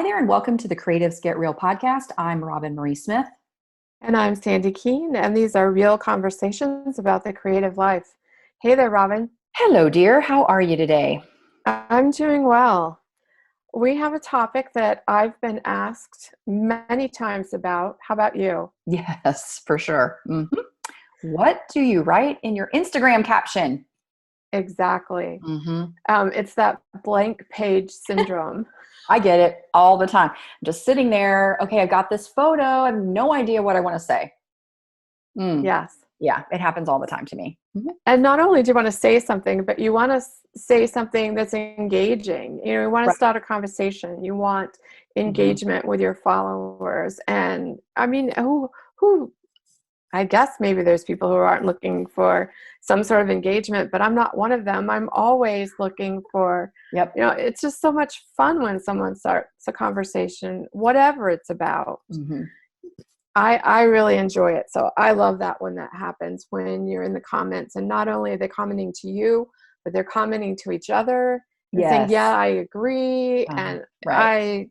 there, and welcome to the Creatives Get Real podcast. I'm Roben-Marie Smith. And I'm Sandi Keene, and these are real conversations about the creative life. Hey there, Robin. Hello, dear. How are you today? I'm doing well. We have a topic that I've been asked many times about. How about you? Yes, for sure. What do you write in your Instagram caption? Exactly. Mm-hmm. It's that blank page syndrome. I get it all the time. I'm just sitting there. Okay, I've got this photo. I have no idea what I want to say. Yes. Yeah, it happens all the time to me. Mm-hmm. And not only do you want to say something, but you want to say something that's engaging. You want to Right. start a conversation. You want Mm-hmm. engagement with your followers. And I mean, who I guess maybe there's people who aren't looking for some sort of engagement, but I'm not one of them. I'm always looking for, Yep. It's just so much fun when someone starts a conversation, whatever it's about. Mm-hmm. I really enjoy it. So I love that when that happens, when you're in the comments and not only are they commenting to you, but they're commenting to each other and saying, Yes. yeah, I agree. And Right.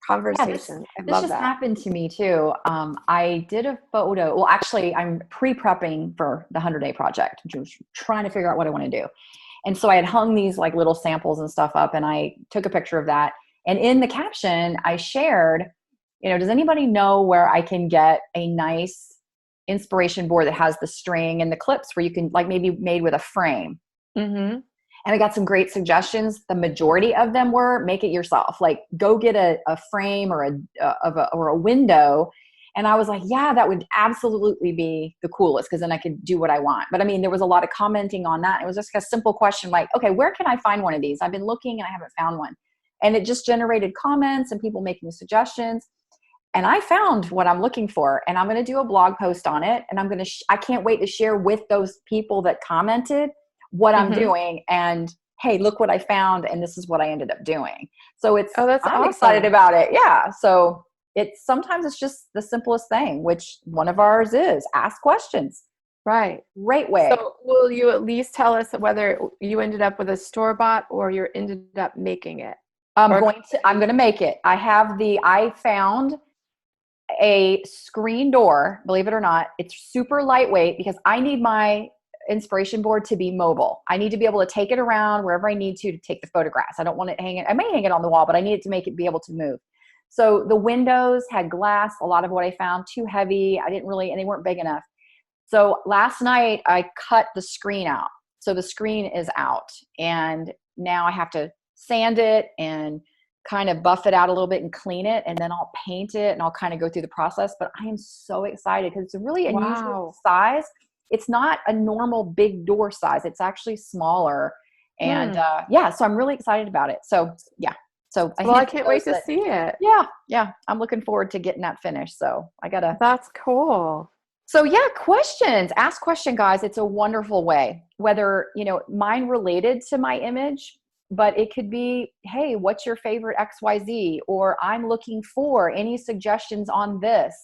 conversation. I This love just that. happened to me too. I did a photo. Well, actually, I'm pre-prepping for the 100-day project, just trying to figure out what I want to do. And so I had hung these like little samples and stuff up, and I took a picture of that. And in the caption, I shared, does anybody know where I can get a nice inspiration board that has the string and the clips where you can like maybe made with a frame? Mm-hmm. And I got some great suggestions. The majority of them were make it yourself. Like go get a frame or a window. And I was like, yeah, that would absolutely be the coolest because then I could do what I want. But I mean, there was a lot of commenting on that. It was just a simple question like, okay, where can I find one of these? I've been looking and I haven't found one. And it just generated comments and people making suggestions. And I found what I'm looking for, and I'm going to do a blog post on it. And I can't wait to share with those people that commented what I'm Mm-hmm. doing, and hey, look what I found, and this is what I ended up doing. So Oh, that's I'm excited awesome. about it. Yeah. So sometimes it's just the simplest thing, which one of ours is ask questions. Right. Great way. So will you at least tell us whether you ended up with a store-bought or you ended up making it? I'm Or going to make it. I found a screen door, believe it or not. It's super lightweight because I need my inspiration board to be mobile. I need to be able to take it around wherever I need to take the photographs. I don't want it hanging. I may hang it on the wall, but I need it to make it be able to move. So the windows had glass. A lot of what I found too heavy. And they weren't big enough. So last night I cut the screen out. So the screen is out, and now I have to sand it and kind of buff it out a little bit and clean it, and then I'll paint it and I'll kind of go through the process. But I am so excited because it's a really unusual wow. size. It's not a normal big door size. It's actually smaller. And Hmm. so I'm really excited about it. So yeah. So I Well, I hint for can't those wait to that, see it. yeah, I'm looking forward to getting that finished. So I gotta. That's cool. So yeah, questions. Ask question, guys. It's a wonderful way. Whether, mine related to my image, but it could be, hey, what's your favorite XYZ? Or I'm looking for any suggestions on this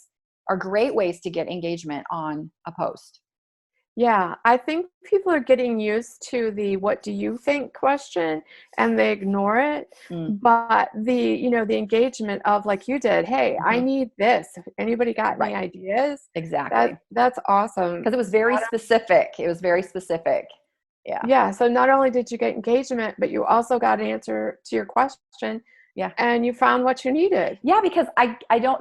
are great ways to get engagement on a post. Yeah, I think people are getting used to the what do you think question and they ignore it. Mm, But the engagement of like you did, hey, I mhm. need this. Anybody got any Right. ideas? Exactly. That's awesome. Because it was very specific. It was very specific. Yeah. Yeah, so not only did you get engagement, but you also got an answer to your question Yeah. and you found what you needed. Yeah, because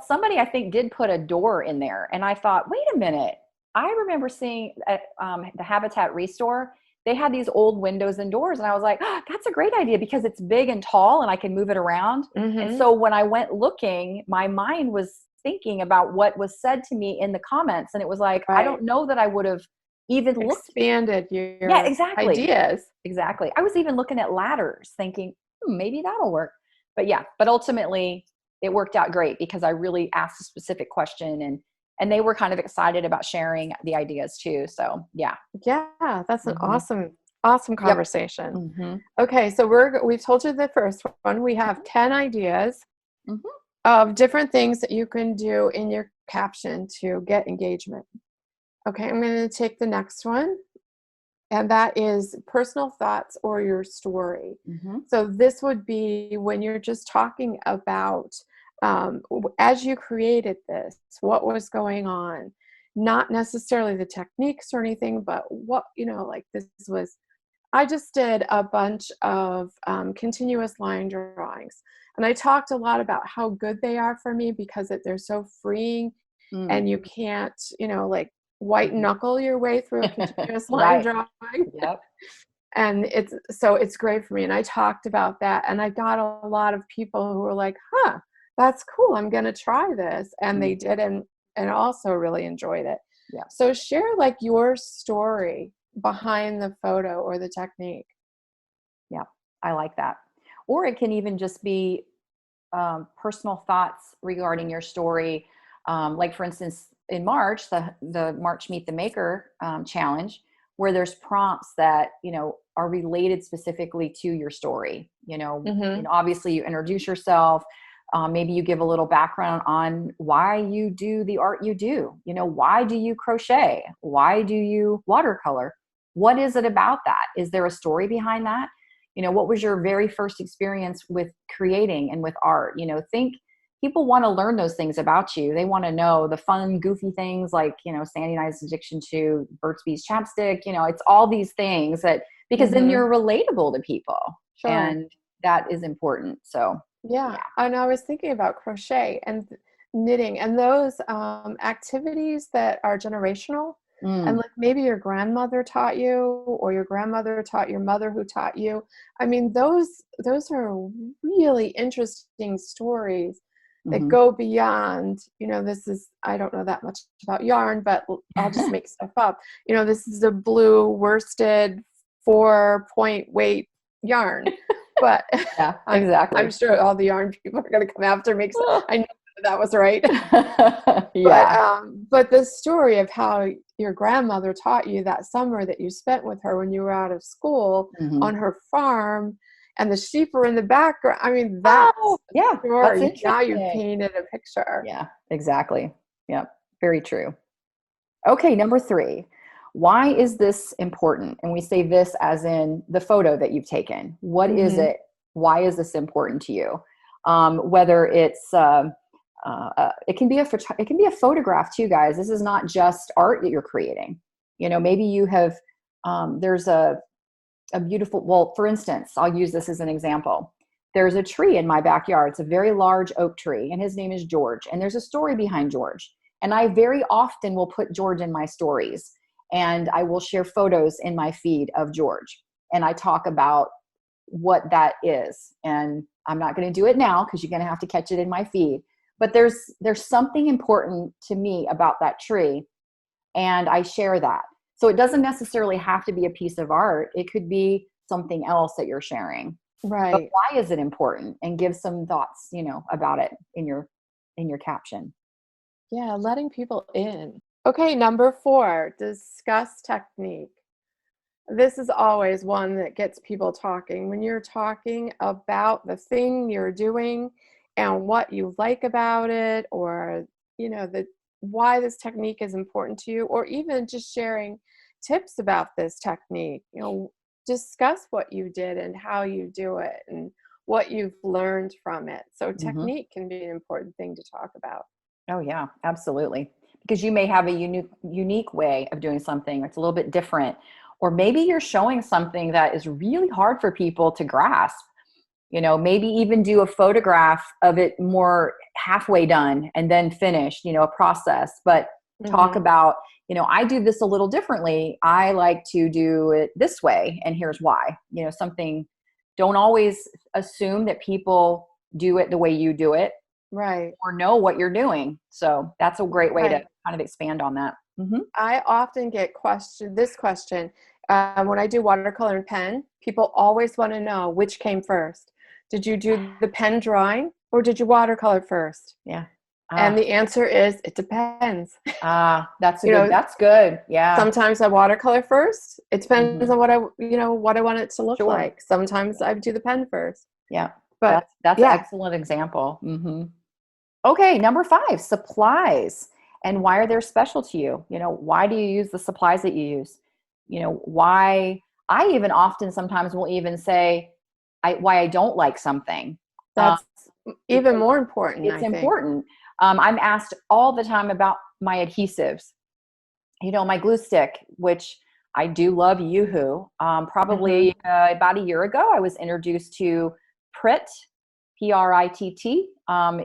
somebody I think did put a door in there, and I thought, wait a minute. I remember seeing at the Habitat Restore, they had these old windows and doors, and I was like, oh, that's a great idea because it's big and tall and I can move it around. And Mm-hmm. so when I went looking, my mind was thinking about what was said to me in the comments, and it was like, I Right. don't know that I would have even looked. Expanded Yeah, your exactly. ideas. Exactly. I was even looking at ladders thinking, maybe that'll work. But ultimately it worked out great because I really asked a specific question, and they were kind of excited about sharing the ideas too. So yeah. Yeah, that's an Hmm. awesome Yep. conversation. Hmm. Okay, so we've told you the first one. We have 10 ideas Hmm. of different things that you can do in your caption to get engagement. Okay, I'm going to take the next one. And that is personal thoughts or your story. Mm-hmm. So this would be when you're just talking about, as you created this, what was going on, not necessarily the techniques or anything, but what, like this was, I just did a bunch of continuous line drawings. And I talked a lot about how good they are for me because they're so freeing, Mm. and you can't, like white knuckle your way through a continuous line Right. drawing. Yep. And it's great for me. And I talked about that, and I got a lot of people who were like, huh, that's cool, I'm going to try this. And they Mm. did, and also really enjoyed it. Yeah. So share like your story behind the photo or the technique. Yeah. I like that. Or it can even just be personal thoughts regarding your story. Like for instance, in March, the March Meet the Maker challenge, where there's prompts that, are related specifically to your story. Mm-hmm. Obviously you introduce yourself. Maybe you give a little background on why you do the art you do. Why do you crochet? Why do you watercolor? What is it about that? Is there a story behind that? What was your very first experience with creating and with art? Think people want to learn those things about you. They want to know the fun, goofy things like, Sandy and I's addiction to Burt's Bees chapstick. It's all these things because then Mm-hmm. you're relatable to people. Sure. And that is important. So, Yeah. And I was thinking about crochet and knitting and those activities that are generational. And mm, like maybe your grandmother taught you, or your grandmother taught your mother who taught you. I mean, those are really interesting stories that mm-hmm. go beyond, I don't know that much about yarn, but I'll just make stuff up. This is a blue worsted 4-point weight yarn. But Yeah, exactly. I'm sure all the yarn people are going to come after me. I know that was right. Yeah. But the story of how your grandmother taught you that summer that you spent with her when you were out of school Mm-hmm. on her farm, and the sheep were in the background. I mean, that's yeah, the that's story. Now you've interesting. painted a picture. Yeah, exactly. Yeah, very true. Okay, number 3. Why is this important? And we say this as in the photo that you've taken. What is Mm-hmm. it? Why is this important to you? Whether it's it can be a photograph too, guys. This is not just art that you're creating. Maybe you have there's a beautiful. Well, for instance, I'll use this as an example. There's a tree in my backyard. It's a very large oak tree, and his name is George. And there's a story behind George. And I very often will put George in my stories, and I will share photos in my feed of George. And I talk about what that is. And I'm not going to do it now because you're going to have to catch it in my feed. But there's something important to me about that tree, and I share that. So it doesn't necessarily have to be a piece of art. It could be something else that you're sharing. But Right. why is it important? And give some thoughts, about it in your caption. Yeah, letting people in. Okay, number 4, discuss technique. This is always one that gets people talking. When you're talking about the thing you're doing and what you like about it, or why this technique is important to you, or even just sharing tips about this technique, discuss what you did and how you do it and what you've learned from it. So Mm-hmm. technique can be an important thing to talk about. Oh yeah, absolutely. Because you may have a unique way of doing something. It's a little bit different. Or maybe you're showing something that is really hard for people to grasp. Maybe even do a photograph of it more halfway done and then finished, a process. But talk Mm-hmm. about, I do this a little differently. I like to do it this way, and here's why. Something, don't always assume that people do it the way you do it Right. or know what you're doing. So that's a great way to Right. kind of expand on that. Mm-hmm. I often get this question when I do watercolor and pen. People always want to know which came first. Did you do the pen drawing or did you watercolor first? Yeah. And the answer is it depends. That's that's good. Yeah. Sometimes I watercolor first. It depends Mm-hmm. on what I want it to look Sure. like. Sometimes I do the pen first. Yeah. But That's an yeah, excellent example. Mm-hmm. Okay, number 5, supplies. And why are they special to you? Why do you use the supplies that you use? why. I even often sometimes will even say why I don't like something. Um, That's even because more important, it's I think. important. I'm asked all the time about my adhesives. My glue stick, which I do love YooHoo. Hmm. Probably about a year ago, I was introduced to Pritt, Pritt.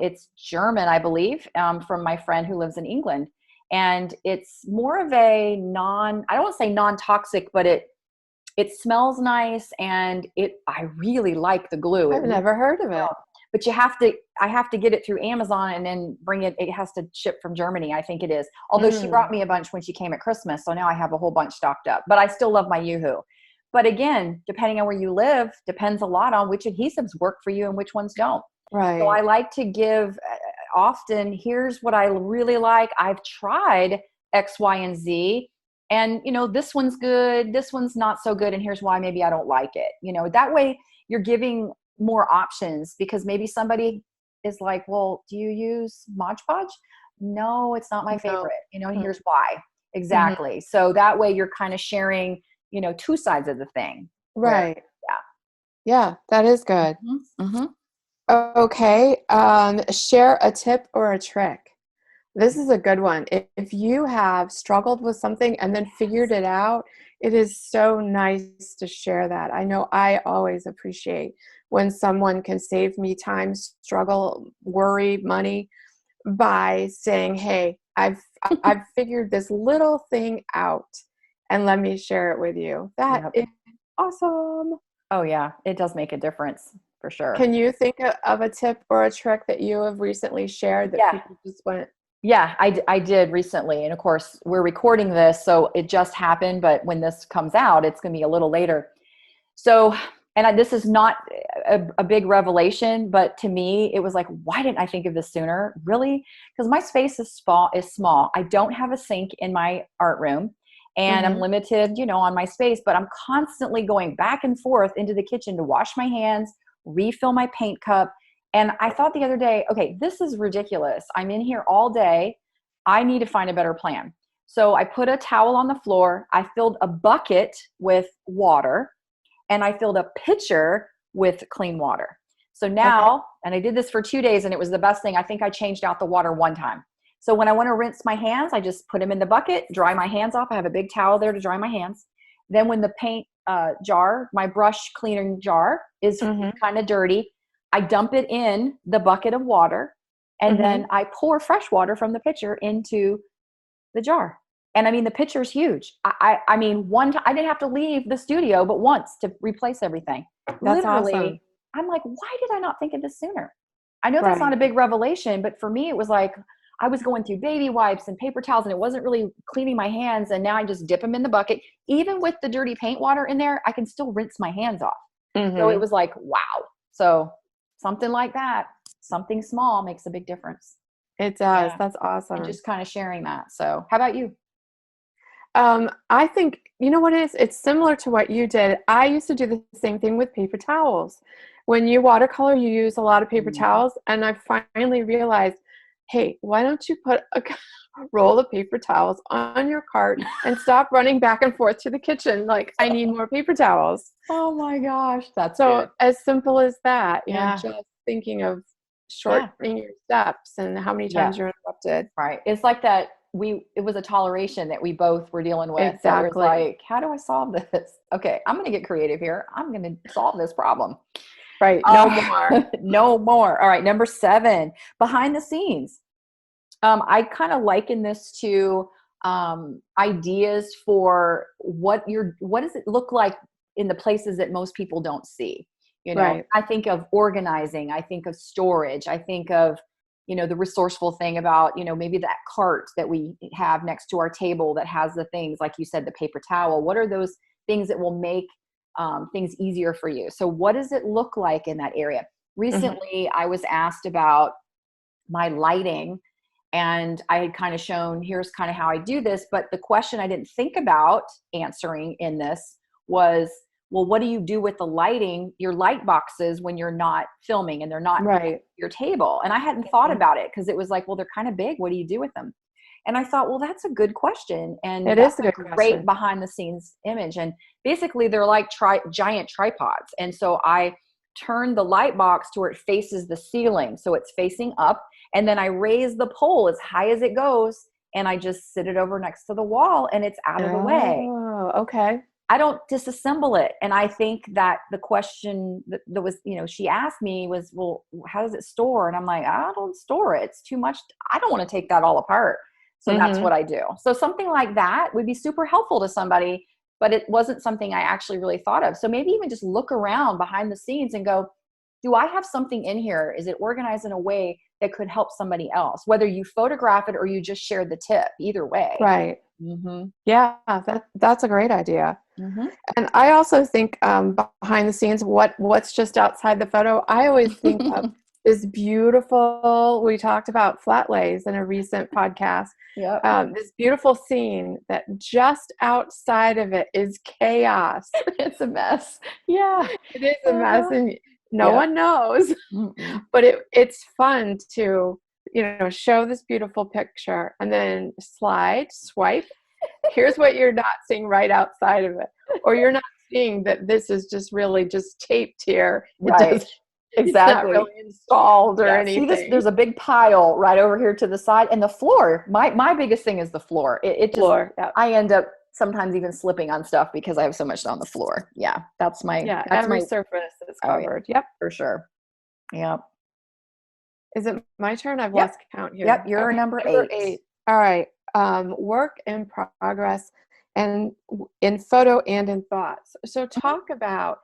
It's German, I believe, from my friend who lives in England. And it's more of a I don't want to say non-toxic, but it smells nice, and I really like the glue. It I've really never heard of it. well. But I have to get it through Amazon and then it has to ship from Germany, I think it is. Although she brought Mm, me a bunch when she came at Christmas. So now I have a whole bunch stocked up, but I still love my YooHoo. But again, depending on where you live, depends a lot on which adhesives work for you and which ones don't. So I right. like to give often, here's what I really like. I've tried X, Y, and Z. And, this one's good. This one's not so good. And here's why maybe I don't like it. That way you're giving more options, because maybe somebody is like, well, do you use Mod Podge? No, it's not my No. favorite, and here's why. Hmm. Exactly. So that way you're kind of sharing, two sides of the thing where, Right. Yeah, that is yeah. good. Mm-hmm. Okay. Share a tip or a trick. This is a good one. If you have struggled with something and then figured it out, it is so nice to share that. I know I always appreciate when someone can save me time, struggle, worry, money by saying, "Hey, I've figured this little thing out and let me share it with you." That Yep. is awesome. Oh yeah, it does make a difference for sure. Can you think of a tip or a trick that you have recently shared that Yeah. people just went, Yeah, I did recently. And of course, we're recording this, so it just happened. But when this comes out, it's going to be a little later. So, this is not a big revelation, but to me, it was like, why didn't I think of this sooner? Really? Because my space is small. I don't have a sink in my art room, and I'm mm-hmm, limited, on my space, but I'm constantly going back and forth into the kitchen to wash my hands, refill my paint cup. And I thought the other day, okay, this is ridiculous. I'm in here all day. I need to find a better plan. So I put a towel on the floor. I filled a bucket with water, and I filled a pitcher with clean water. So okay, now, and I did this for 2 days, and it was the best thing. I think I changed out the water one time. So when I want to rinse my hands, I just put them in the bucket, dry my hands off. I have a big towel there to dry my hands. Then when the paint jar, my brush cleaning jar is mm-hmm, kind of dirty, I dump it in the bucket of water, and mm-hmm. then I pour fresh water from the pitcher into the jar. And I mean, the pitcher's huge. I mean, one time I didn't have to leave the studio but once to replace everything. That's awesome. Literally, I'm like, why did I not think of this sooner? I know that's not Right. a big revelation, but for me, it was like I was going through baby wipes and paper towels, and it wasn't really cleaning my hands. And now I just dip them in the bucket. Even with the dirty paint water in there, I can still rinse my hands off. So it Mm-hmm. was like, wow. So something like that, something small makes a big difference. It does. Yeah. That's And awesome. just kind of sharing that. So, how about you? I think, you know what it is? It's similar to what you did. I used to do the same thing with paper towels. When you watercolor, you use a lot of paper Mhm. towels, and I finally realized, hey, why don't you put a roll of paper towels on your cart and stop running back and forth to the kitchen? Like, I need more paper towels. Oh my gosh, that's So good. as simple as that, Yeah. just thinking of Yeah. shortening your steps and how many Yeah. times you're interrupted. Right. It's like that it was a toleration that we both were dealing with. That was Exactly. like, how do I solve this? Okay, I'm going to get creative here. I'm going to solve this problem. Right. No Uh, more. no more. All right, number 7, behind the scenes. I kind of liken this to ideas for what does it look like in the places that most people don't see. Right. I think of organizing, I think of storage, I think of the resourceful thing about maybe that cart that we have next to our table that has the things like you said, the paper towel. What are those things that will make things easier for you? So what does it look like in that area? Mhm. Recently I was asked about my lighting, and I had kind of shown, here's kind of how I do this. But the question I didn't think about answering in this was, well, what do you do with the lighting, your light boxes, when you're not filming and they're not Right. your table? And I hadn't thought Mhm. about it because it was like, well, they're kind of big. What do you do with them? And I thought, well, that's a good question. And It that's is a a good great question. behind the scenes image. And basically they're like giant tripods. And so I turn the light box to where it faces the ceiling. So it's facing up. And then I raise the pole as high as it goes. And I just sit it over next to the wall and it's out of the way. Oh, okay. I don't disassemble it. And I think that the question that was, she asked me was, well, how does it store? And I'm like, I don't store it. It's too much. I don't want to take that all apart. So that's what I do. So something like that would be super helpful to somebody, but it wasn't something I actually really thought of. So maybe even just look around behind the scenes and go, do I have something in here? Is it organized in a way that could help somebody else? Whether you photograph it or you just share the tip, either way. Right. Mm-hmm. Yeah, that's a great idea. Mm-hmm. And I also think behind the scenes, what's just outside the photo, I always think of this beautiful, we talked about flat lays in a recent podcast, Yep. this beautiful scene that just outside of it is chaos. It's a mess. Yeah. It is a mess and no Yep. one knows, but it's fun to, show this beautiful picture and then swipe. Here's what you're not seeing right outside of it. Or you're not seeing that this is just really just taped here. Right. Exactly. It's not really installed or anything. See this? There's a big pile right over here to the side, and the floor. My biggest thing is the floor. It just floor. Yep. I end up sometimes even slipping on stuff because I have so much on the floor. Yeah, that's every surface is covered. Yep, for sure. Yep. Is it my turn? I've lost count here. Yep, you're number 8. All right. Work in progress and in photo and in thoughts. So talk about,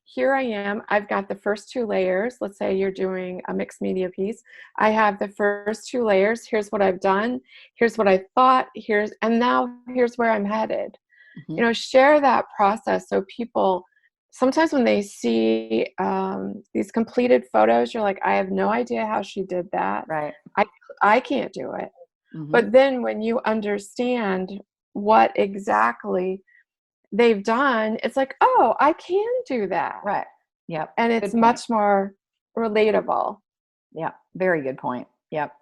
here I am, I've got the first 2 layers. Let's say you're doing a mixed media piece. I have the first 2 layers. Here's what I've done. Here's what I thought. And now here's where I'm headed. Share that process so people, sometimes when they see these completed photos, you're like, I have no idea how she did that. Right. I can't do it. But then when you understand what exactly they've done, it's like, oh, I can do that. Right. Yep. And it's much more relatable. Yeah. Very good point. Yep.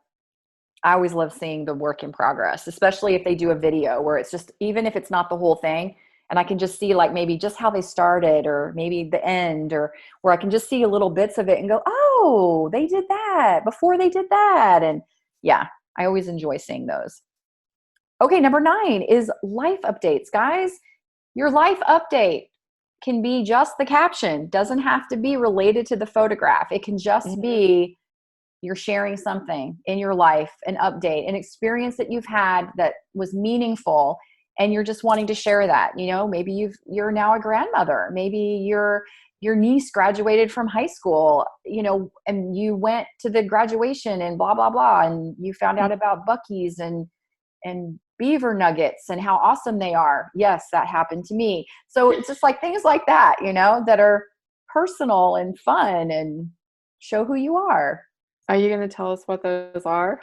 I always love seeing the work in progress, especially if they do a video where it's just, even if it's not the whole thing, and I can just see like maybe just how they started or maybe the end, or where I can just see little bits of it and go, oh, they did that before they did that. And yeah, I always enjoy seeing those. Okay, number 9 is life updates. Guys, your life update can be just the caption. Doesn't have to be related to the photograph. It can just be you're sharing something in your life, an update, an experience that you've had that was meaningful, and you're just wanting to share that. Maybe you're now a grandmother. Maybe your niece graduated from high school, and you went to the graduation and blah, blah, blah. And you found out about Buc-ee's and beaver nuggets and how awesome they are. Yes, that happened to me. So it's just like things like that, that are personal and fun and show who you are. Are you going to tell us what those are?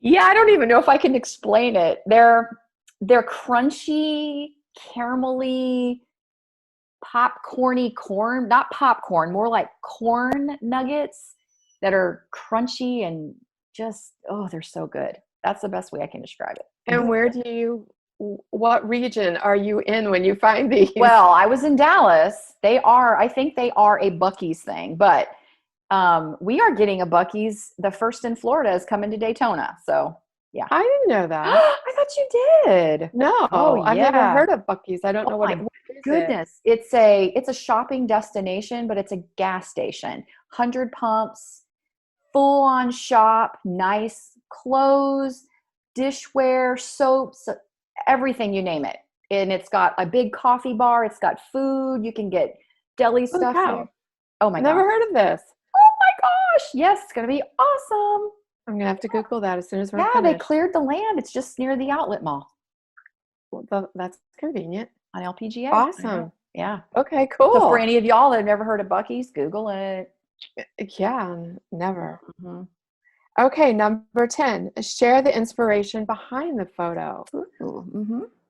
Yeah, I don't even know if I can explain it. They're crunchy, caramelly, popcorny corn, not popcorn, more like corn nuggets that are crunchy and just, oh, they're so good. That's the best way I can describe it. And what region are you in when you find these? Well, I was in Dallas. I think they are a Buc-ee's thing, but we are getting a Buc-ee's. The first in Florida is coming to Daytona. So yeah. I didn't know that. I thought you did. No, I've never heard of Buc-ee's. I don't know what is goodness. It's a shopping destination, but it's a gas station. 100 pumps, full on shop, nice clothes, dishware, soaps, everything, you name it. And it's got a big coffee bar. It's got food. You can get deli stuff there. Oh my gosh. Never heard of this. Oh my gosh. Yes, it's going to be awesome. I'm going to have to Google that as soon as we're finished. finished. They cleared the land. It's just near the outlet mall. Well, that's convenient. On LPGA. Awesome. Yeah. Okay, cool. So for any of y'all that have never heard of Buc-ee's, Google it. Yeah, never. Okay, number 10, share the inspiration behind the photo.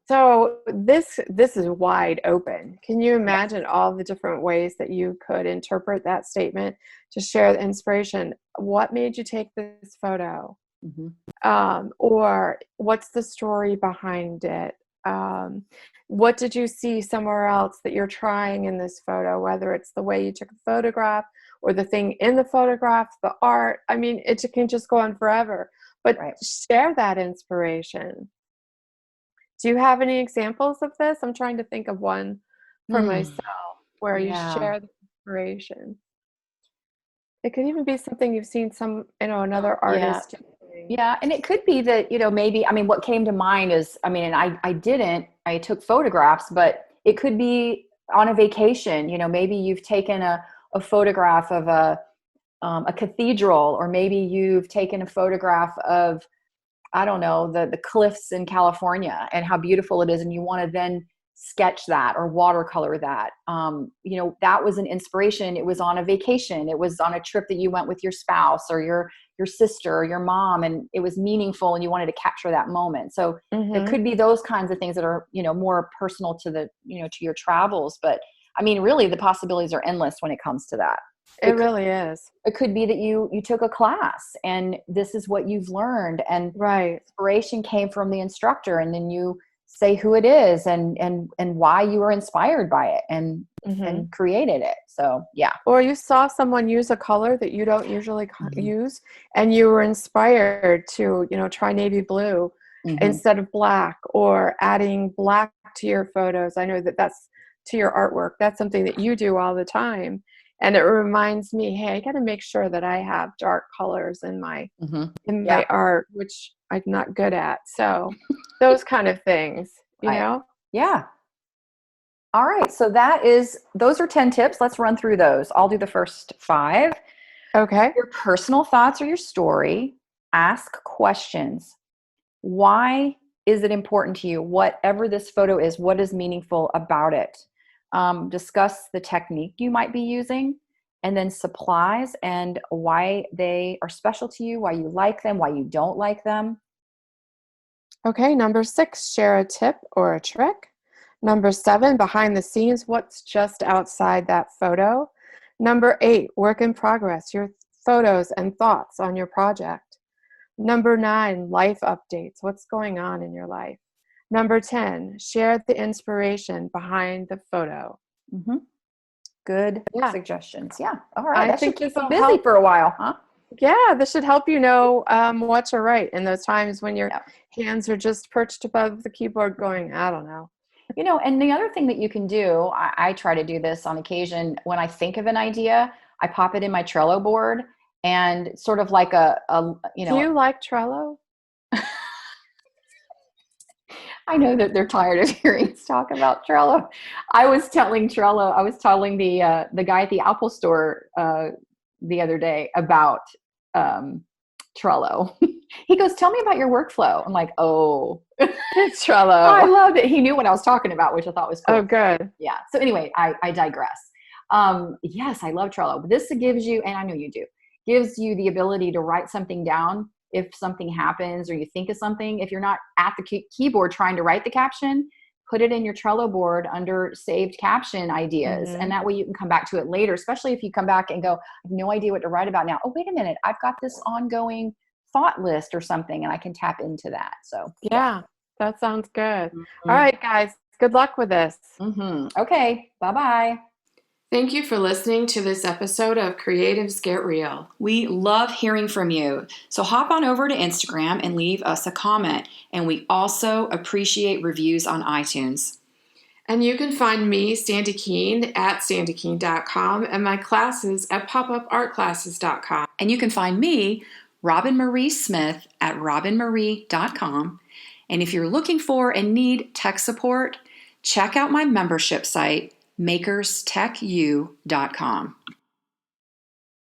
So this is wide open. Can you imagine all the different ways that you could interpret that statement to share the inspiration? What made you take this photo? Mhm. Or what's the story behind it? Um, what did you see somewhere else that you're trying in this photo, whether it's the way you took a photograph or the thing in the photograph, the art. I mean, it can just go on forever. But Right. share that inspiration. Do you have any examples of this? I'm trying to think of one for Mm. myself where you Yeah. share the inspiration. It could even be something you've seen another Yeah. artist doing. Yeah, and it could be that, maybe, I mean, what came to mind is, I mean, and I took photographs, but it could be on a vacation. Maybe you've taken a photograph of a cathedral, or maybe you've taken a photograph of, I don't know, the cliffs in California and how beautiful it is, and you want to then sketch that or watercolor that. That was an inspiration. It was on a vacation. It was on a trip that you went with your spouse or your sister or your mom, and it was meaningful, and you wanted to capture that moment. So there Mm-hmm. could be those kinds of things that are, more personal to to your travels. But I mean, really, the possibilities are endless when it comes to that. It really is. It could be that you took a class and this is what you've learned, and Right. inspiration came from the instructor, and then you say who it is and why you were inspired by it, Mm-hmm. and created it. So yeah. Or you saw someone use a color that you don't usually Hmm. use, and you were inspired to, try navy blue Hmm. instead of black, or adding black to your photos. I know that that's to your artwork. That's something that you do all the time. And it reminds me, hey, I got to make sure that I have dark colors in my Hmm. in Yeah. my art, which I'm not good at. So those kind of things, Right. Yeah. All right. So those are 10 tips. Let's run through those. I'll do the first 5. Okay. Your personal thoughts or your story. Ask questions. Why is it important to you? Whatever this photo is, what is meaningful about it? Discuss the technique you might be using, and then supplies and why they are special to you, why you like them, why you don't like them. Okay, number 6, share a tip or a trick. Number 7, behind the scenes, what's just outside that photo. Number 8, work in progress, your photos and thoughts on your project. Number 9, life updates, what's going on in your life. Number 10, share the inspiration behind the photo. Hmm. Good Yeah, suggestions. Yeah. All right. I That should think keep this them will busy help. for a while, huh? Yeah, this should help you know what to write in those times when your Yeah. hands are just perched above the keyboard going, I don't know. And the other thing that you can do, I try to do this on occasion when I think of an idea, I pop it in my Trello board, and sort of like Do you like Trello? I know that they're tired of hearing us talk about Trello. I was telling the guy at the Apple store the other day about um, Trello. He goes, "Tell me about your workflow." I'm like, "Oh, It's I Trello. love it." He knew what I was talking about, which I thought was Oh, cool. good. Yeah. So anyway, I digress. Yes, I love Trello. But this gives you, and I know you do, gives you the ability to write something down if something happens or you think of something. If you're not at the keyboard trying to write the caption, put it in your Trello board under saved caption ideas. And Hmm. that way you can come back to it later, especially if you come back and go, "I have no idea what to write about now. Oh, wait a minute. I've got this ongoing thought list or something, and I can tap into that." So yeah. Yeah, that sounds good. All Mhm. right, guys, good luck with this. Okay. Bye-bye. Thank you for listening to this episode of Creatives Get Real. We love hearing from you. So hop on over to Instagram and leave us a comment. And we also appreciate reviews on iTunes. And you can find me, Sandi Keene, at sandykeene.com, and my classes at popupartclasses.com. And you can find me, Roben-Marie Smith, at robenmarie.com. And if you're looking for and need tech support, check out my membership site, makerstechu.com.